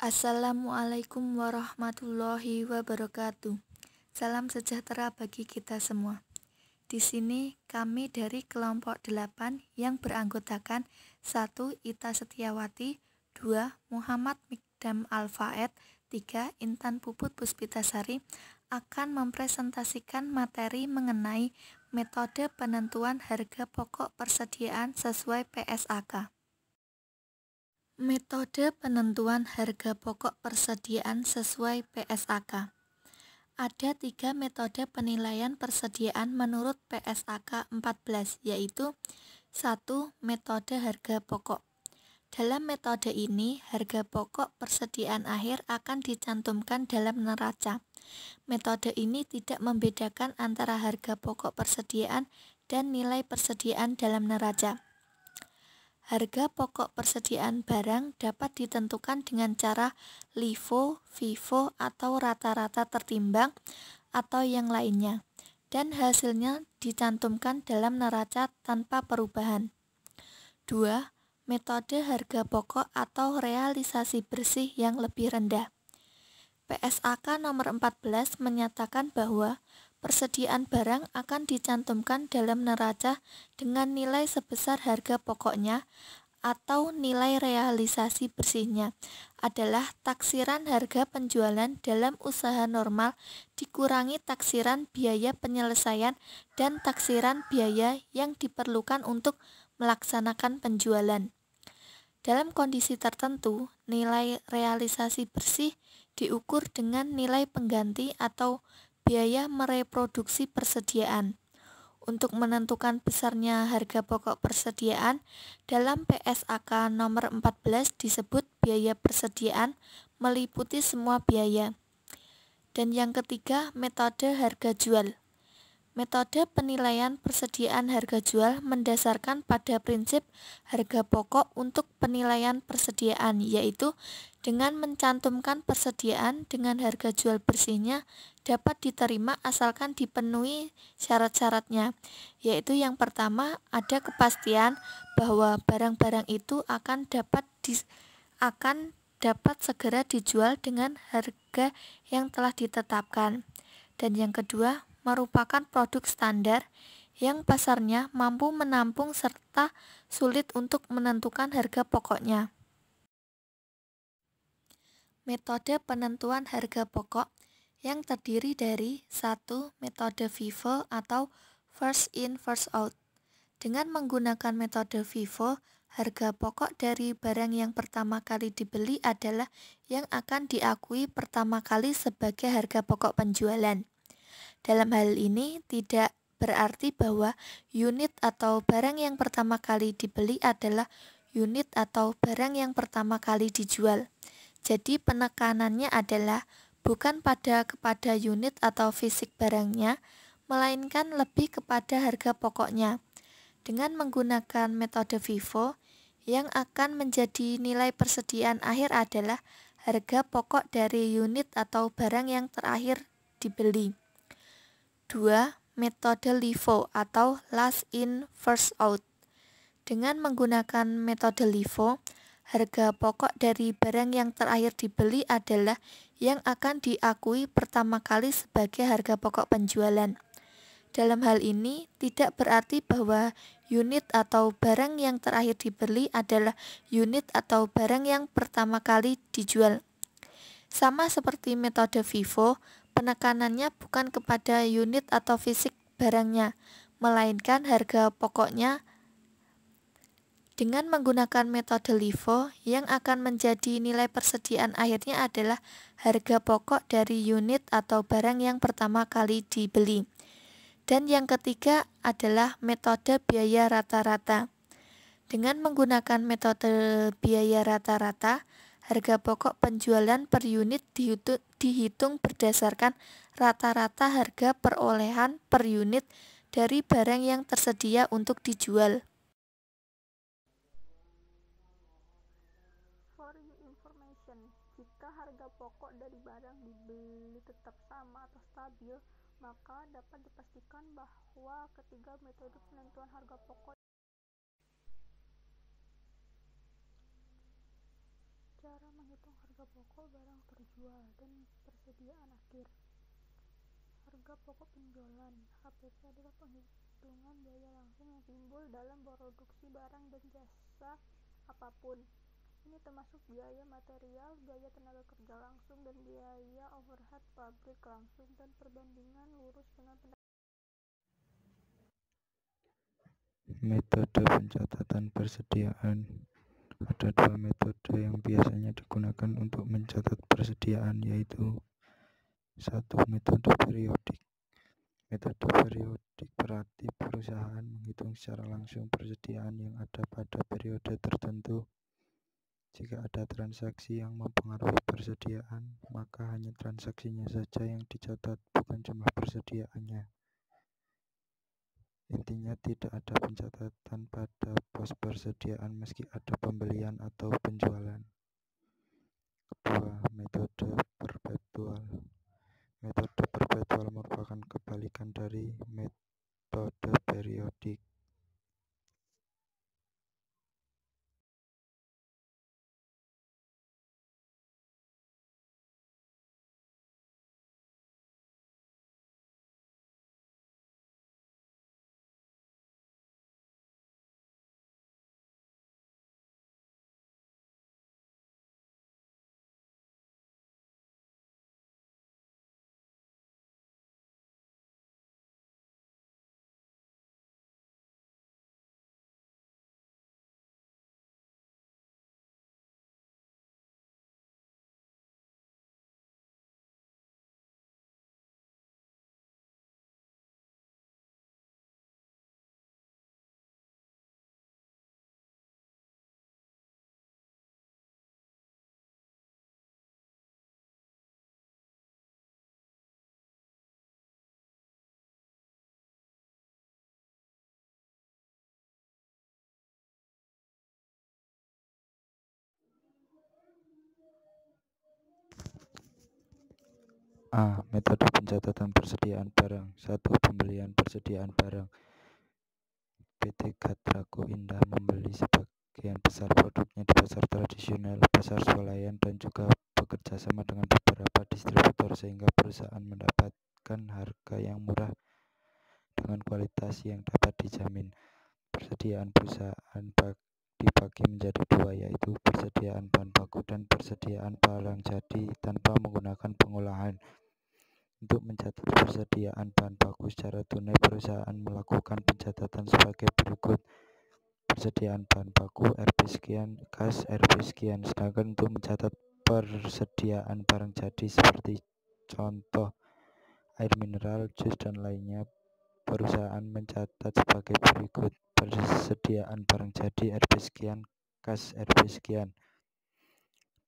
Assalamualaikum warahmatullahi wabarakatuh. Salam sejahtera bagi kita semua. Di sini kami dari kelompok 8 yang beranggotakan 1. Ita Setiawati, 2. Muhammad Mikdam Al-Faed, 3. Intan Puput Puspitasari akan mempresentasikan materi mengenai metode penentuan harga pokok persediaan sesuai PSAK. Metode penentuan harga pokok persediaan sesuai PSAK. Ada 3 metode penilaian persediaan menurut PSAK 14, yaitu 1. Metode harga pokok. Dalam metode ini, harga pokok persediaan akhir akan dicantumkan dalam neraca. Metode ini tidak membedakan antara harga pokok persediaan dan nilai persediaan dalam neraca. Harga pokok persediaan barang dapat ditentukan dengan cara LIFO, FIFO, atau rata-rata tertimbang, atau yang lainnya, dan hasilnya dicantumkan dalam neraca tanpa perubahan. 2. Metode harga pokok atau realisasi bersih yang lebih rendah. PSAK nomor 14 menyatakan bahwa persediaan barang akan dicantumkan dalam neraca dengan nilai sebesar harga pokoknya atau nilai realisasi bersihnya adalah taksiran harga penjualan dalam usaha normal dikurangi taksiran biaya penyelesaian dan taksiran biaya yang diperlukan untuk melaksanakan penjualan. Dalam kondisi tertentu, nilai realisasi bersih diukur dengan nilai pengganti atau biaya mereproduksi persediaan. Untuk menentukan besarnya harga pokok persediaan, dalam PSAK nomor 14 disebut biaya persediaan meliputi semua biaya. Dan yang ketiga, metode harga jual. Metode penilaian persediaan harga jual mendasarkan pada prinsip harga pokok untuk penilaian persediaan, yaitu dengan mencantumkan persediaan dengan harga jual bersihnya dapat diterima asalkan dipenuhi syarat-syaratnya, yaitu yang pertama ada kepastian bahwa barang-barang itu akan dapat segera dijual dengan harga yang telah ditetapkan, dan yang kedua merupakan produk standar yang pasarnya mampu menampung serta sulit untuk menentukan harga pokoknya. Metode penentuan harga pokok yang terdiri dari 1. Metode FIFO atau First In First Out. Dengan menggunakan metode FIFO, harga pokok dari barang yang pertama kali dibeli adalah yang akan diakui pertama kali sebagai harga pokok penjualan. Dalam hal ini tidak berarti bahwa unit atau barang yang pertama kali dibeli adalah unit atau barang yang pertama kali dijual. Jadi penekanannya adalah bukan kepada unit atau fisik barangnya, melainkan lebih kepada harga pokoknya. Dengan menggunakan metode FIFO, yang akan menjadi nilai persediaan akhir adalah harga pokok dari unit atau barang yang terakhir dibeli. 2. Metode LIFO atau Last In First Out. Dengan menggunakan metode LIFO, harga pokok dari barang yang terakhir dibeli adalah yang akan diakui pertama kali sebagai harga pokok penjualan. Dalam hal ini tidak berarti bahwa unit atau barang yang terakhir dibeli adalah unit atau barang yang pertama kali dijual. Sama seperti metode FIFO, penekanannya bukan kepada unit atau fisik barangnya, melainkan harga pokoknya. Dengan menggunakan metode LIFO, yang akan menjadi nilai persediaan akhirnya adalah harga pokok dari unit atau barang yang pertama kali dibeli. Dan yang ketiga adalah metode biaya rata-rata. Dengan menggunakan metode biaya rata-rata, harga pokok penjualan per unit dihitung berdasarkan rata-rata harga perolehan per unit dari barang yang tersedia untuk dijual. For your information, jika harga pokok dari barang dibeli tetap sama atau stabil, maka dapat dipastikan bahwa ketiga metode penentuan harga pokok cara menghitung harga pokok barang terjual dan persediaan akhir. Harga pokok penjualan (HPP) adalah penghitungan biaya langsung yang timbul dalam produksi barang dan jasa apapun. Ini termasuk biaya material, biaya tenaga kerja langsung, dan biaya overhead pabrik langsung, dan perbandingan lurus dengan Metode pencatatan persediaan. Ada dua metode yang biasanya digunakan untuk mencatat persediaan, yaitu satu, metode periodik. Metode periodik berarti perusahaan menghitung secara langsung persediaan yang ada pada periode tertentu. Jika ada transaksi yang mempengaruhi persediaan, maka hanya transaksinya saja yang dicatat, bukan jumlah persediaannya. Intinya tidak ada pencatatan pada pos persediaan meski ada pembelian atau penjualan. Kedua, metode perpetual. Metode perpetual merupakan kebalikan dari metode periodik. A. Metode pencatatan persediaan barang. 1. Pembelian persediaan barang. PT Gatraco Indah membeli sebagian besar produknya di pasar tradisional, pasar swalayan, dan juga bekerja sama dengan beberapa distributor sehingga perusahaan mendapatkan harga yang murah dengan kualitas yang dapat dijamin. Persediaan perusahaan dibagi menjadi dua, yaitu persediaan bahan baku dan persediaan barang jadi tanpa menggunakan pengolahan. Untuk mencatat persediaan bahan baku secara tunai, perusahaan melakukan pencatatan sebagai berikut. Persediaan bahan baku Rp sekian, kas Rp sekian. Sedangkan untuk mencatat persediaan barang jadi seperti contoh air mineral, jus, dan lainnya, perusahaan mencatat sebagai berikut. Persediaan barang jadi Rp sekian, kas Rp sekian.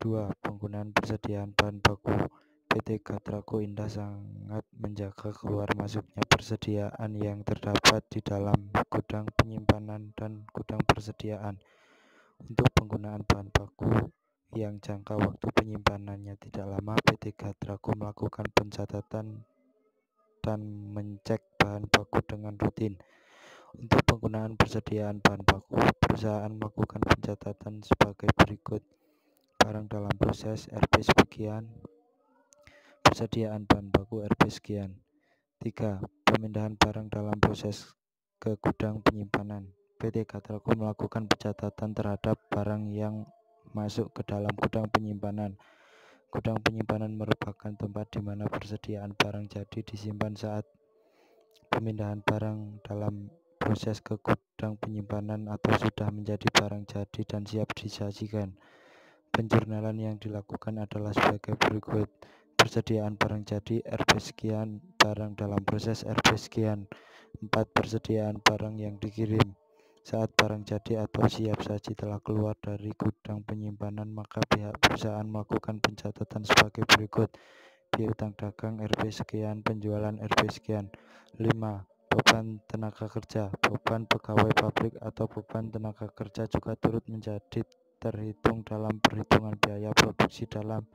2. Penggunaan persediaan bahan baku. PT Gatraco Indah sangat menjaga keluar masuknya persediaan yang terdapat di dalam gudang penyimpanan dan gudang persediaan. Untuk penggunaan bahan baku yang jangka waktu penyimpanannya tidak lama, PT Gatraco melakukan pencatatan dan mencek bahan baku dengan rutin. Untuk penggunaan persediaan bahan baku, perusahaan melakukan pencatatan sebagai berikut. Barang dalam proses Rp sekian, persediaan bahan baku Rp sekian. 3. Pemindahan barang dalam proses ke gudang penyimpanan. PT Gatraco melakukan pencatatan terhadap barang yang masuk ke dalam gudang penyimpanan. Gudang penyimpanan merupakan tempat di mana persediaan barang jadi disimpan. Saat pemindahan barang dalam proses ke gudang penyimpanan atau sudah menjadi barang jadi dan siap disajikan, penjurnalan yang dilakukan adalah sebagai berikut. Persediaan barang jadi Rp sekian, barang dalam proses Rp sekian. 4. Persediaan barang yang dikirim. Saat barang jadi atau siap saji telah keluar dari gudang penyimpanan, maka pihak perusahaan melakukan pencatatan sebagai berikut. Piutang dagang Rp sekian, penjualan Rp sekian. 5. Beban tenaga kerja. Beban pegawai pabrik atau beban tenaga kerja juga turut menjadi terhitung dalam perhitungan biaya produksi dalam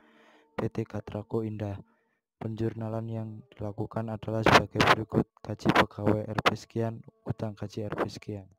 PT Gatraco Indah. Penjurnalan yang dilakukan adalah sebagai berikut. Gaji pegawai Rp sekian, utang gaji Rp sekian.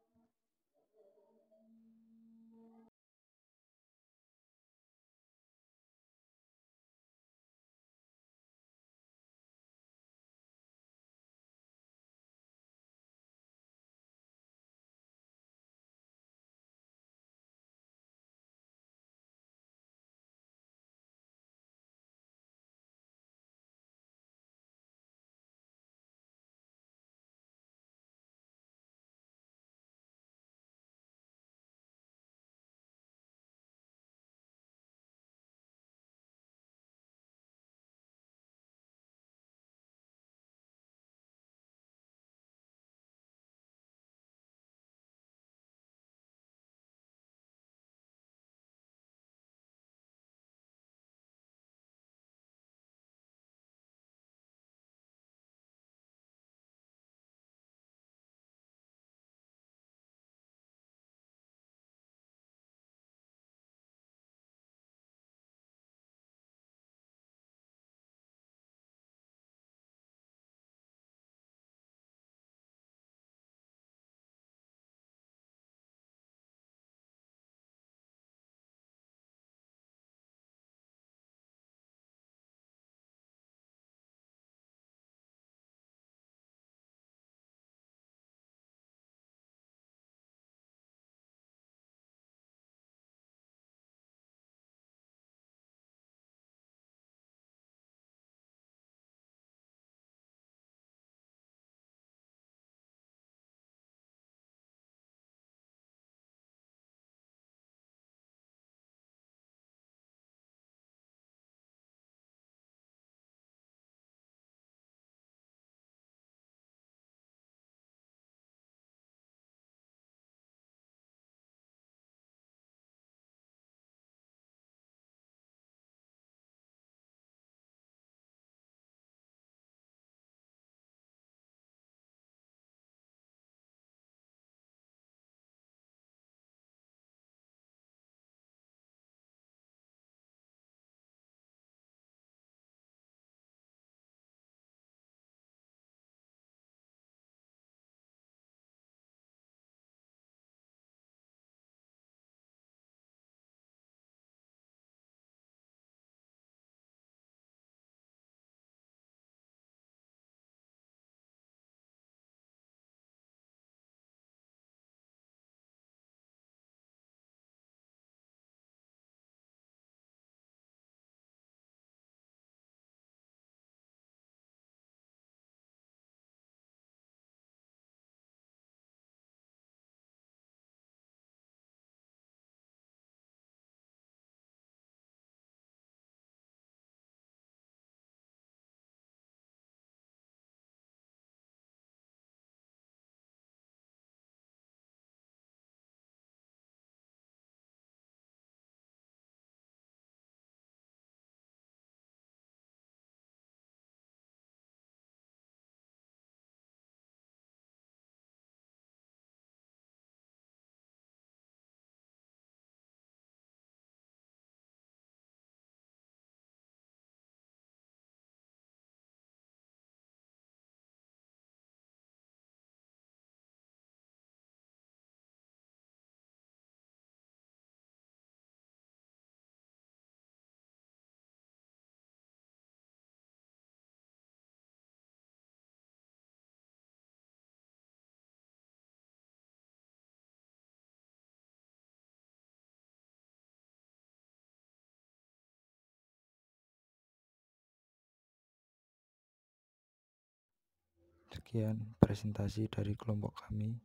Sekian presentasi dari kelompok kami.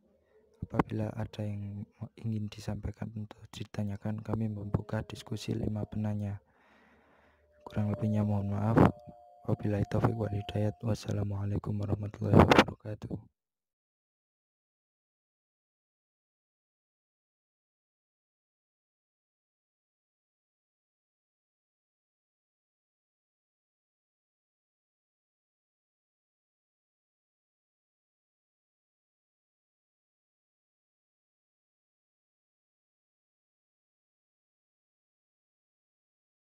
Apabila ada yang ingin disampaikan untuk ditanyakan, kami membuka diskusi 5 penanya. Kurang lebihnya mohon maaf. Wabillahi taufiq wal hidayah. Wassalamualaikum warahmatullahi wabarakatuh.